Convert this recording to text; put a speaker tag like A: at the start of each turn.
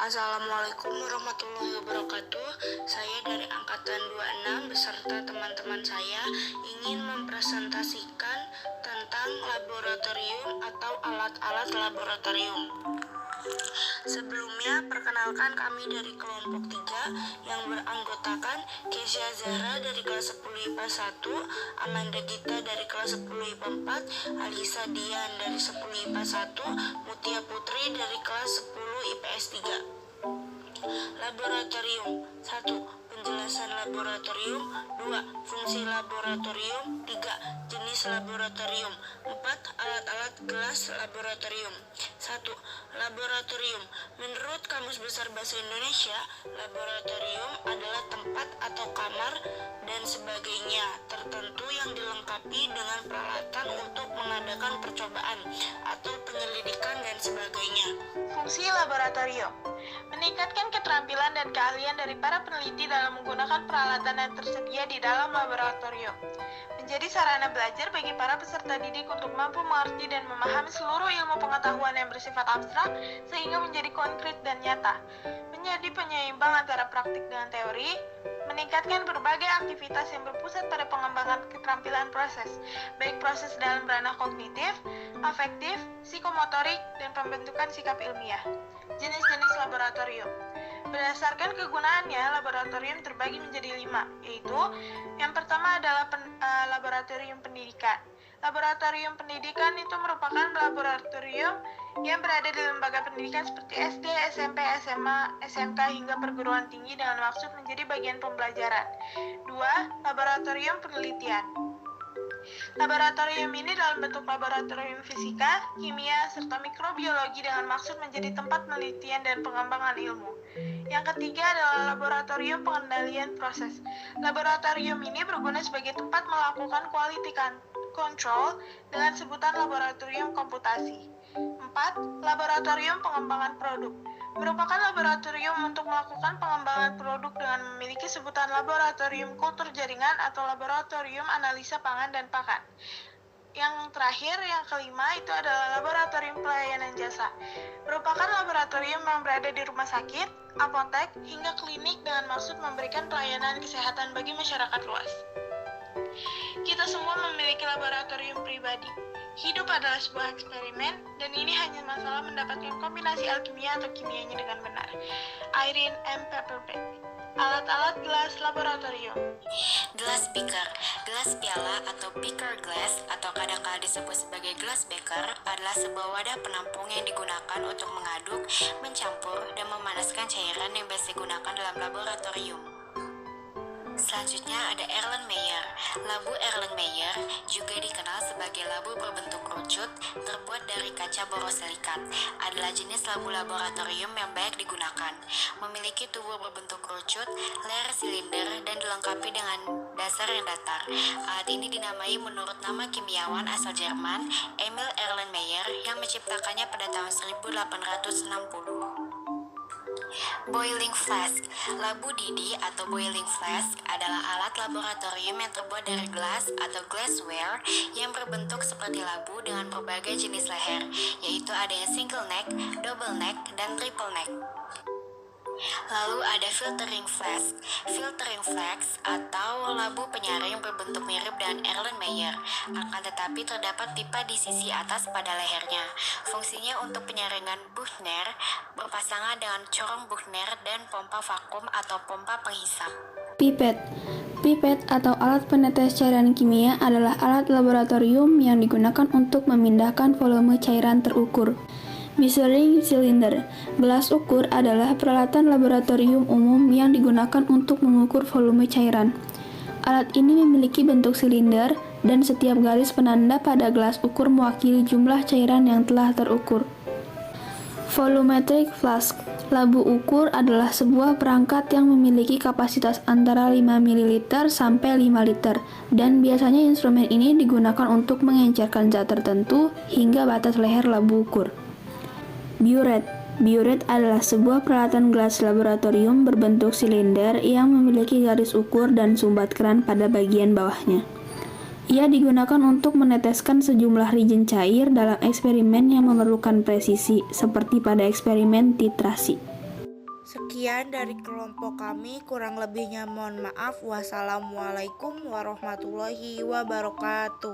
A: Assalamualaikum warahmatullahi wabarakatuh. Saya dari angkatan 26 beserta teman-teman saya ingin mempresentasikan tentang laboratorium atau alat-alat laboratorium. Sebelumnya, perkenalkan kami dari kelompok 3 yang beranggotakan Kesya Zahra dari kelas 10 IPA 1, Amanda Gita dari kelas 10 IPA 4, Alisa Dian dari 10 IPA 1, Mutia Putri dari kelas 10 IPS 3. Laboratorium 1. Penjelasan laboratorium. 2. Fungsi laboratorium. 3. Jenis laboratorium. 4. Alat-alat kelas laboratorium. 1. Laboratorium. Menurut Kamus Besar Bahasa Indonesia, laboratorium adalah tempat atau kamar dan sebagainya tertentu yang dilengkapi dengan peralatan untuk mengadakan percobaan atau penyelidikan dan sebagainya.
B: Fungsi laboratorium meningkatkan keterampilan dan keahlian dari para peneliti dalam menggunakan peralatan yang tersedia di dalam laboratorium. Menjadi sarana belajar bagi para peserta didik untuk mampu mengerti dan memahami seluruh ilmu pengetahuan yang bersifat abstrak sehingga menjadi konkret dan nyata. Menjadi penyeimbang antara praktik dengan teori, meningkatkan berbagai aktivitas yang berpusat pada pengembangan keterampilan proses, baik proses dalam ranah kognitif, afektif, psikomotorik, dan pembentukan sikap ilmiah. Jenis-jenis laboratorium. Berdasarkan kegunaannya, laboratorium terbagi menjadi 5, yaitu yang pertama adalah laboratorium pendidikan. Laboratorium pendidikan itu merupakan laboratorium yang berada di lembaga pendidikan seperti SD, SMP, SMA, SMK hingga perguruan tinggi dengan maksud menjadi bagian pembelajaran. 2. Laboratorium penelitian. Laboratorium ini dalam bentuk laboratorium fisika, kimia, serta mikrobiologi dengan maksud menjadi tempat penelitian dan pengembangan ilmu. Yang ketiga adalah laboratorium pengendalian proses. Laboratorium ini berguna sebagai tempat melakukan quality control dengan sebutan laboratorium komputasi. 4. Laboratorium pengembangan produk. Merupakan laboratorium untuk melakukan pengembangan produk dengan memiliki sebutan laboratorium kultur jaringan atau laboratorium analisa pangan dan pakan. Yang terakhir, yang kelima, itu adalah laboratorium pelayanan jasa. Merupakan laboratorium yang berada di rumah sakit, apotek, hingga klinik dengan maksud memberikan pelayanan kesehatan bagi masyarakat luas. Kita semua memiliki laboratorium pribadi. Hidup adalah sebuah eksperimen, dan ini hanya masalah mendapatkan kombinasi alkimia atau kimianya dengan benar. Irene M. Pepperbeck. Alat-alat gelas laboratorium.
C: Gelas beaker, gelas piala atau beaker glass atau kadang-kala disebut sebagai gelas beaker adalah sebuah wadah penampung yang digunakan untuk mengaduk, mencampur, dan memanaskan cairan yang biasa digunakan dalam laboratorium. Selanjutnya ada Erlenmeyer. Labu Erlenmeyer juga dikenal sebagai labu berbentuk kerucut terbuat dari kaca borosilikat. Adalah jenis labu laboratorium yang banyak digunakan. Memiliki tubuh berbentuk kerucut, layar silinder, dan dilengkapi dengan dasar yang datar. Alat ini dinamai menurut nama kimiawan asal Jerman, Emil Erlenmeyer, yang menciptakannya pada tahun 1860. Boiling flask. Labu didi atau boiling flask adalah alat laboratorium yang terbuat dari gelas atau glassware yang berbentuk seperti labu dengan berbagai jenis leher, yaitu ada yang single neck, double neck, dan triple neck. Lalu ada filtering flask. Filtering flask atau labu penyaring berbentuk mirip dengan Erlenmeyer, akan tetapi terdapat pipa di sisi atas pada lehernya. Fungsinya untuk penyaringan Buchner berpasangan dengan corong Buchner dan pompa vakum atau pompa penghisap.
D: Pipet. Pipet atau alat penetes cairan kimia adalah alat laboratorium yang digunakan untuk memindahkan volume cairan terukur. Measuring cylinder. Gelas ukur adalah peralatan laboratorium umum yang digunakan untuk mengukur volume cairan. Alat ini memiliki bentuk silinder dan setiap garis penanda pada gelas ukur mewakili jumlah cairan yang telah terukur. Volumetric flask. Labu ukur adalah sebuah perangkat yang memiliki kapasitas antara 5 ml sampai 5 liter, dan biasanya instrumen ini digunakan untuk mengencerkan zat tertentu hingga batas leher labu ukur. Burette. Burette adalah sebuah peralatan gelas laboratorium berbentuk silinder yang memiliki garis ukur dan sumbat keran pada bagian bawahnya. Ia digunakan untuk meneteskan sejumlah reagen cair dalam eksperimen yang memerlukan presisi, seperti pada eksperimen titrasi.
E: Sekian dari kelompok kami, kurang lebihnya mohon maaf. Wassalamualaikum warahmatullahi wabarakatuh.